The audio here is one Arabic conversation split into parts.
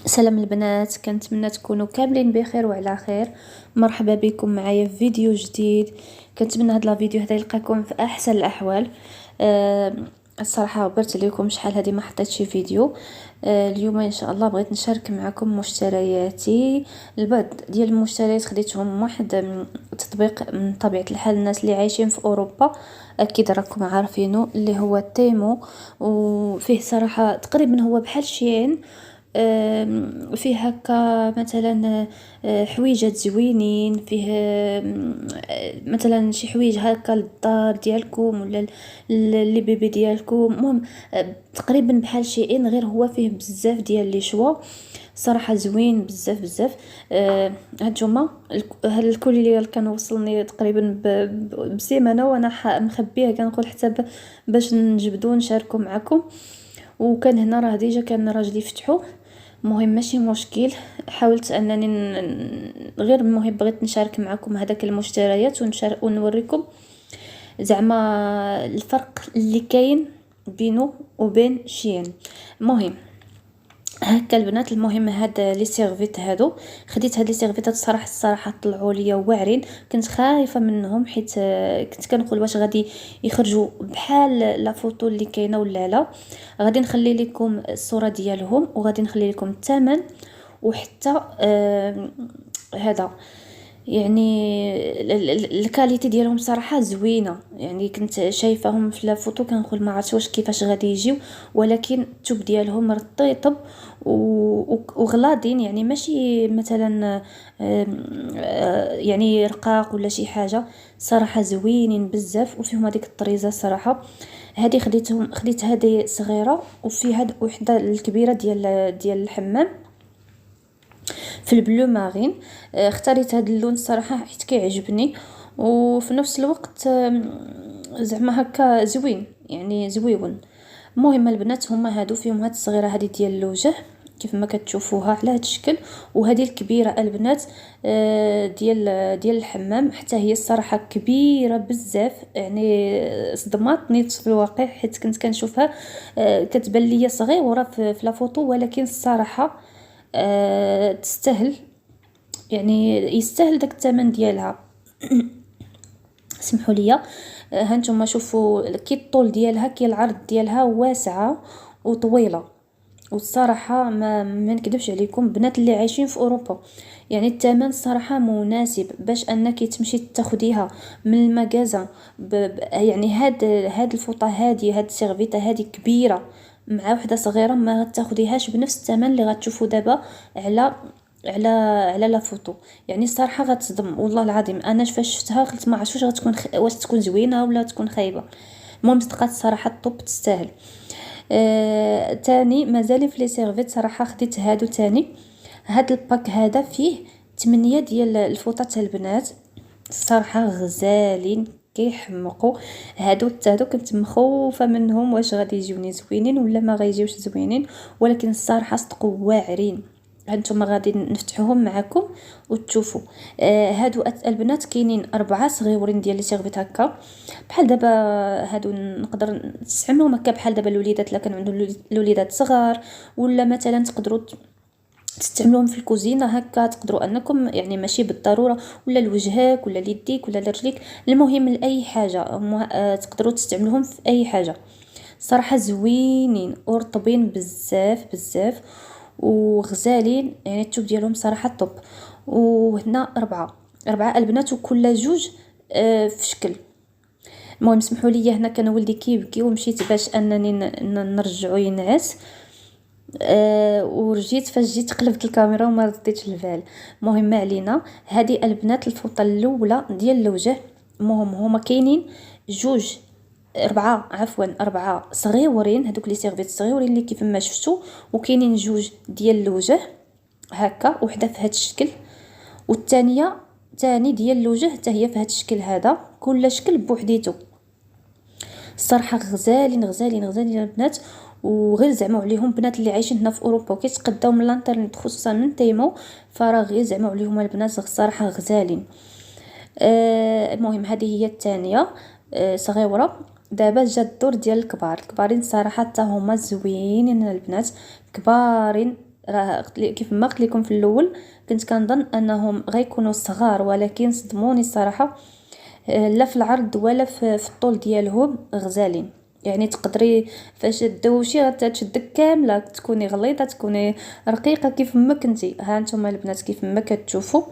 سلام البنات، كنتمنى تكونوا كاملين بخير وعلى خير. مرحبا بكم معايا في فيديو جديد. كنتمنى هذا الفيديو هذا يلقاكم في احسن الاحوال. أه الصراحه غبرت عليكم شحال هذه ما حطيتش فيديو. اليوم ان شاء الله بغيت نشارك معكم مشترياتي. البعض ديال المشتريات خديتهم من واحد تطبيق من طبيعه الحال الناس اللي عايشين في اوروبا، اكيد راكم عارفينه، اللي هو تيمو. وفيه صراحه تقريبا هو بحال شين. فيه هكا مثلا حويجات زوينين، فيه مثلا شي حويج هكا للدار ديالكم ولا اللي بيبي ديالكم. المهم تقريبا بحال شيئين، غير هو فيه بزاف ديال لي شوا. صراحه زوين بزاف بزاف. هانتوما هاد الكولي اللي كان وصلني تقريبا بسيمانه، وانا مخبيه كنقول حتى باش نجبدو نشاركو معكم. وكان هنا راه ديجا كان راجلي فتحوه. مهم ماشي مشكل، حاولت انني غير المهم بغيت نشارك معكم هذاك المشتريات ونوريكم زعما الفرق اللي كاين بينه وبين شين. مهم هكا البنات، المهم هاد لي سيرفيت هادو، خديت هاد لي سيرفيتات الصراحه طلعوا ليا واعرين. كنت خايفه منهم حيت كنت كنقول واش غادي يخرجوا بحال لا فوتو اللي كاينه ولا لا. غادي نخلي لكم الصوره ديالهم، وغادي نخلي لكم الثمن، وحتى هذا يعني الكاليتي ديالهم صراحه زوينه. يعني كنت شايفاهم في الفوتو كنقول ما عرفتش واش كيفاش غادي يجيو، ولكن التوب ديالهم رطيطب وغلاضين، يعني ماشي مثلا يعني رقاق ولا شي حاجه. صراحه زوينين بزاف، وفيهم هذيك الطريزه صراحه. هذه خديت هذه صغيره، وفي هاد وحده الكبيره ديال الحمام في البلو مارين. اختاريت هذا اللون الصراحه حيت كيعجبني، وفي نفس الوقت زعما هكا زوين، يعني زويون. المهم البنات هما هادو فيهم هاد الصغيره هذه ديال الوجه كيف ما كتشوفوها على هاد الشكل، وهذه الكبيره البنات ديال الحمام. حتى هي الصراحه كبيره بزاف، يعني صدماتني في الواقع حيت كنت كنشوفها كتبان ليا صغيره في لا فوتو، ولكن الصراحه تستاهل، يعني يستاهل داك الثمن ديالها. سمحوا لي. هانتوما شوفوا كي الطول ديالها كي العرض ديالها واسعه وطويله. والصراحه ما نكذبش عليكم بنات اللي عايشين في اوروبا، يعني الثمن الصراحه مناسب باش انك تمشي تاخديها من المغازه يعني هاد الفوطه هاد السيرفيته هادي كبيره مع وحده صغيره، ما غتاخديهاش بنفس الثمن اللي غتشوفوا دابا على على على لا فوتو. يعني الصراحه غتصدم والله العظيم. انا فاش شفتها قلت ما عرفتش واش غتكون واش تكون زوينه ولا تكون خايبه. المهم صدقات الصراحه الطوب تستاهل. تاني مازال في لي سيرفيت صراحه خديت هادو تاني. هاد الباك هذا فيه 8 ديال الفوطات البنات، الصراحه غزالين كيحمقوا. هادو كنت مخوفه منهم واش غادي يجيوني زوينين ولا ما غيجيوش زوينين، ولكن الصراحه صدقوا واعرين. هانتوما غادي نفتحوهم معكم وتشوفوا. هادو البنات كاينين 4 صغيورين ديال لي سيرفيت هكا بحال دابا. هادو نقدر نستعملهم هكا بحال دابا الوليدات الا كانوا عندهم الوليدات صغار، ولا مثلا تقدروا تستعملوهم في الكوزينه هكا. تقدروا انكم يعني ماشي بالضروره ولا لوجهك ولا ليديك ولا لرجليك، المهم لاي حاجه تقدروا تستعملوهم في اي حاجه. صراحه زوينين ورطبين بزاف بزاف وغزالين، يعني التوب ديالهم صراحه طب. وهنا 4 البنات، وكل جوج في شكل. المهم سمحوا لي، هنا كان ولدي كيبكي ومشيت باش انني نرجعو ينعس. ورجيت فاش جيت قلبت الكاميرا وما رديتش البال. المهم ما علينا. هذه البنات الفوطه الاولى ديال الوجه. المهم هما كاينين جوج 4 عفوا 4 صغيورين، هذوك لي سيرفيت صغيورين اللي كيف ما شفتوا، وكاينين جوج ديال الوجه هكا، وحده في هذا الشكل والثانيه تاني ديال الوجه حتى هي في هذا الشكل هذا، كل شكل بوحديته. الصراحه غزالين غزالين غزالين البنات. وغير زعما عليهم بنات اللي عايشين هنا في اوروبا وكيتقداو من الانترنت خصوصا من تيمو، فراه غير زعما عليهم البنات الصراحه غزالين. المهم هذه هي الثانيه صغيره. دابا جا الدور ديال الكبارين صراحه حتى هما زوينين البنات كبارين. راه كيف ما قلت لكم في الاول كنت كنظن انهم غيكونوا صغار، ولكن صدموني الصراحه. لا في العرض ولا في الطول ديالهم غزالين. يعني تقدري فاش تدوشي غتشدك كامله، تكوني غليظه تكوني رقيقه كيف ما كنتي. ها نتوما البنات كيف ما كتشوفوا،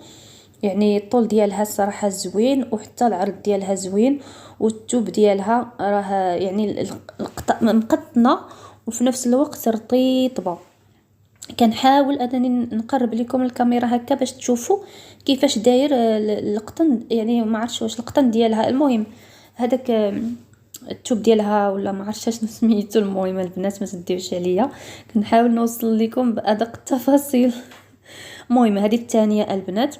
يعني الطول ديالها الصراحه زوين، وحتى العرض ديالها زوين، والثوب ديالها راه يعني مقطنه وفي نفس الوقت رطيبه. كنحاول انني نقرب لكم الكاميرا هكا باش تشوفوا كيفاش داير القطن. يعني ما عرفتش واش القطن ديالها، المهم هذاك الثوب ديالها ولا ما عرفتش شنو سميتو. المهم البنات ما تديوش عليا، كنحاول نوصل لكم بادق التفاصيل. المهم هذه الثانيه البنات،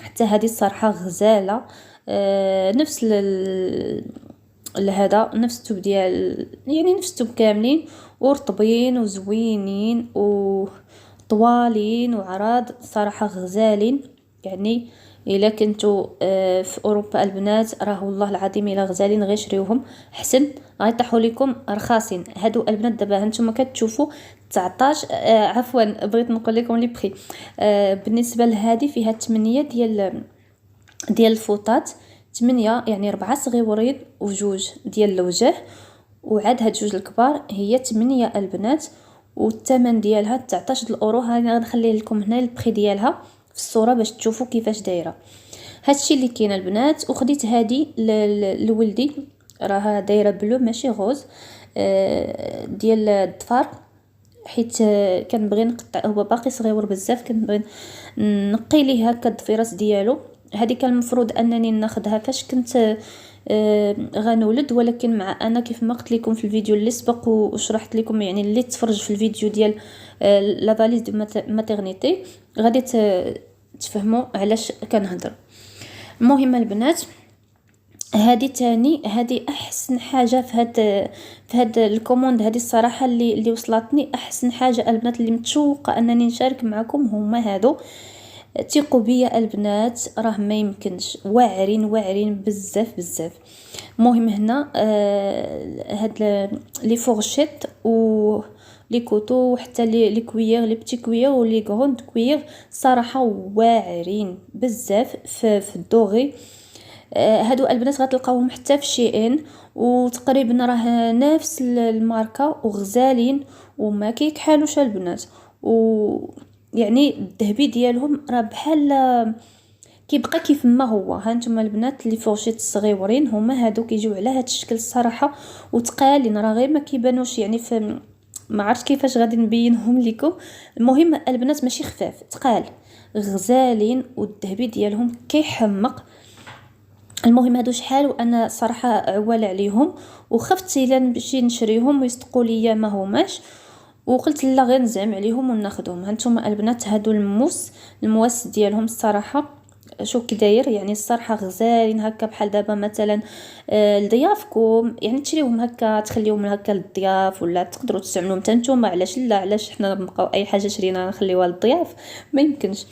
حتى هذه الصراحه غزاله. نفس لهذا نفس الثوب ديال، يعني نفس الثوب كاملين ورطبين وزوينين وطوالين وعراض صراحه غزالين. يعني الا كنتو في اوروبا البنات راه والله العظيم الا غزالين غير شريوهم، حسن غيطيحوا لكم رخاصين. هادو البنات دابا هانتوما كتشوفوا 19 عفوا بغيت نقول لكم لي بخي. بالنسبه لهذه فيها 8 ديال الفوطات، 8 يعني 4 صغيورين وجوج ديال الوجه، وعاد هاد جوج الكبار هي 8 البنات. والثمن ديالها 19 الاورو. انا غنخلي لكم هنا البخي ديالها في الصوره باش تشوفوا كيفاش دايره. هادشي اللي كاين البنات. وخديت هادي لولدي، راها دايره بلو ماشي غوز، ديال الضفار، حيت كنبغي نقطع، هو باقي صغيور بزاف، كنبغي نقي ليه هكا الضفيرات ديالو. هذه كان المفروض انني ناخذها فاش كنت غنولد، ولكن مع انا كيف ما قلت لكم في الفيديو اللي سبق وشرحت لكم، يعني اللي تفرج في الفيديو ديال لا فاليز دو ماتيرنيتي غادي تفهموا علاش كنهضر. المهم البنات هذه تاني، هذه احسن حاجه في هاد الكوموند هذه الصراحه اللي وصلتني. احسن حاجه البنات اللي متشوقه انني نشارك معكم هما هادو. ثقوا بيا البنات راه ما يمكنش، واعرين بزاف بزاف. المهم هنا هاد لي فورشيت و لي كوتو وحتى لي كويير، لي بتي كويير ولي غروند كويير، صراحه واعرين بزاف في الدوغي. هادو البنات غتلقاوهم حتى في شي ان، وتقريبا راه نفس الماركه وغزالين وما كيكحالوش البنات. و يعني الذهبي ديالهم راه بحال كيبقى كيف ما هو. هانتوما البنات اللي فورشيت الصغيورين هما هادو كيجيو على هاد الشكل الصراحه، وتقالين راه غير ما كيبانوش. يعني في ما عرفت كيفاش غادي نبينهم لكم. المهم البنات ماشي خفاف، تقال غزالين والذهبي ديالهم كيحمق. المهم هادو شحال وانا صراحه عواله عليهم، وخفت الا نمشي نشريهم ويصدقوا ليا ما هماش، وقلت لا غير نزعم عليهم وناخذهم. هانتوما البنات هادو المواس ديالهم الصراحه شو كي داير، يعني الصراحه غزالين هكا بحال دابا مثلا لضيافكم، يعني تشريوهم هكا تخليوهم هكا للضياف، ولا تقدروا تستعملوهم حتى نتوما. علاش لا، علاش حنا نبقاو اي حاجه شرينا نخليوها للضياف؟ ما يمكنش.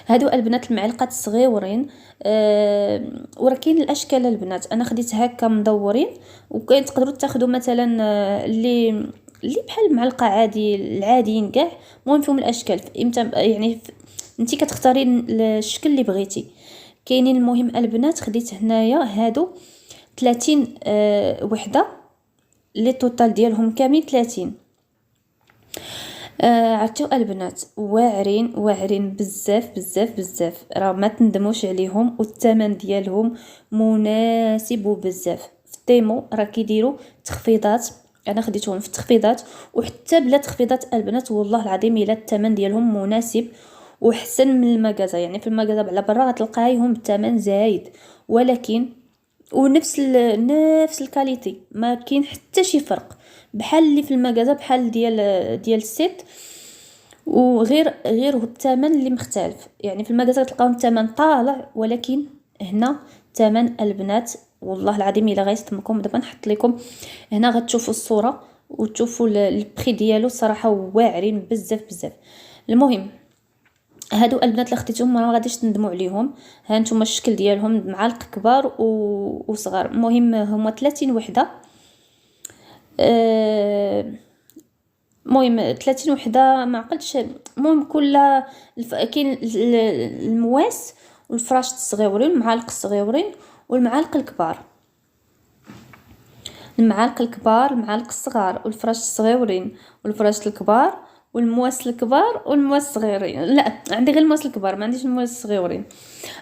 هادو البنات المعلقات الصغيورين. وراه كاين الاشكال البنات، انا خديت هكا مدورين، وكاين تقدروا تاخذوا مثلا اللي بحال المعلقه عادي العاديين كاع. المهم فيهم الاشكال امتى، يعني انت كتختاري الشكل اللي بغيتي كاينين. المهم البنات خديت هنايا هادو 30 وحده، لي توتال ديالهم كامل 30. عرفتوا البنات واعرين بزاف، راه ما تندموش عليهم، والثمن ديالهم مناسب بزاف. في التيمو راه كيديروا تخفيضات، انا خديتهم في التخفيضات وحتى بلا تخفيضات البنات. والله العظيم الا الثمن ديالهم مناسب وحسن من المغازه. يعني في المغازه على برا غتلقايهم بثمن زايد، ولكن ونفس نفس الكاليتي، ما كاين حتى شي فرق، بحال اللي في المغازه، بحال ديال السيت، غير الثمن اللي مختلف. يعني في المغازه تلقاو الثمن طالع، ولكن هنا ثمن البنات والله العظيم الا غيصدمكم. دابا نحط لكم هنا غتشوفوا الصوره وتشوفوا البري ديالو، صراحه واعرين بزاف. المهم هادو البنات اللي خديتهم ما غاديش تندموا عليهم. ها نتوما الشكل ديالهم معالق كبار وصغار. المهم هما 30 وحده. المهم 30 وحده ما عقلتش. المهم كل كاين المواس والفراشط الصغيورين والمعالق الصغيورين والمعالق الكبار. المعالق الكبار، المعالق الصغار والفراشط الصغيورين والفراشط الكبار والمواس الكبار والمواس الصغيرين. لا عندي غير المواس الكبار، ما عنديش المواس الصغيورين.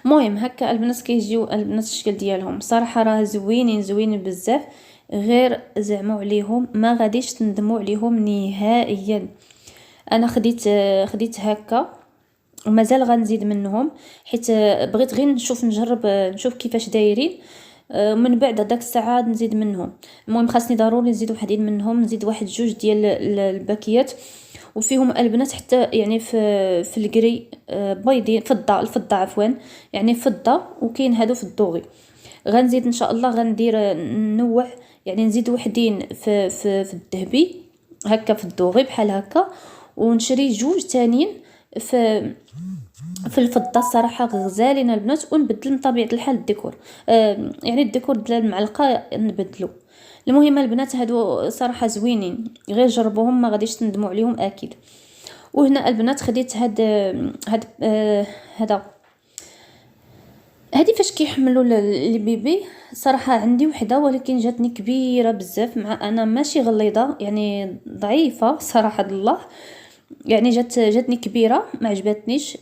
المهم هكا البنات كيجيو البنات الشكل ديالهم صراحه راه زوينين زوينين بزاف، غير زعموا عليهم ما غاديش تندموا عليهم نهائيا. انا خديت هكا ومازال غنزيد منهم، حيت بغيت غير نجرب نشوف كيفاش دايرين. من بعد هذاك الساعه نزيد منهم. المهم خاصني ضروري نزيد وحدين منهم، نزيد واحد جوج ديال الباكيات وفيهم البنات حتى يعني في الكري بيضين الفضه عفوا، يعني فضه وكاين هادو في الدوغي. غنزيد ان شاء الله غندير نوع، يعني نزيد وحدين في الذهبي هكا في الدوغي بحال هكا، ونشري جوج تانيين في الفضه. الصراحه غزالين البنات، ونبدل من طبيعه الحال الديكور، يعني الديكور ديال المعلقه نبدلو. المهم البنات هادو صراحه زوينين، غير جربوهم ما غاديش تندموا عليهم اكيد. وهنا البنات خديت هذا هادي فاش كيحملوا البيبي. صراحه عندي وحده ولكن جاتني كبيره بزاف، مع انا ماشي غليظه يعني ضعيفه صراحه الله، يعني جاتني كبيره ما عجبتنيش.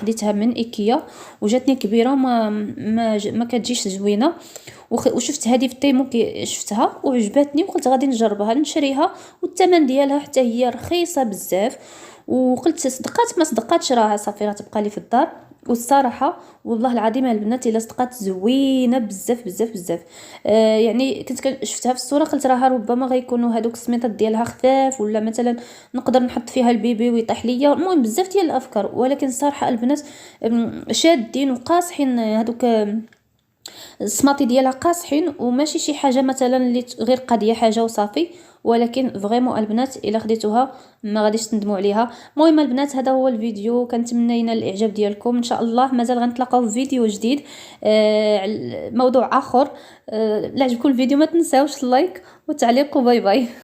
خديتها من ايكيا وجاتني كبيره ما كتجيش زوينه. وشفت هذه في تيمو شفتها وعجبتني وقلت غادي نجربها نشريها، والثمن ديالها حتى هي رخيصه بزاف. وقلت صدقات ما صدقاتش راه صافي غتبقى لي في الدار. والصراحه والله العظيم البنات الا صدقات زوينه بزاف بزاف بزاف. يعني كنت شفتها في الصوره قلت راها ربما غيكونوا هذوك السميطات ديالها خفاف، ولا مثلا نقدر نحط فيها البيبي ويطيح ليا. المهم بزاف ديال الافكار، ولكن الصراحه البنات شادين وقاصحين هذوك السماطي ديالها قاصحين، وماشي شي حاجه مثلا اللي غير قضيه حاجه وصافي، ولكن فريمون البنات الا خديتوها ما غاديش تندموا عليها. المهم البنات هذا هو الفيديو، كنتمنى ينال الاعجاب ديالكم ان شاء الله. مازال غنتلاقاو في فيديو جديد موضوع اخر. لا عجبكم الفيديو ما تنساوش اللايك والتعليق، وباي باي.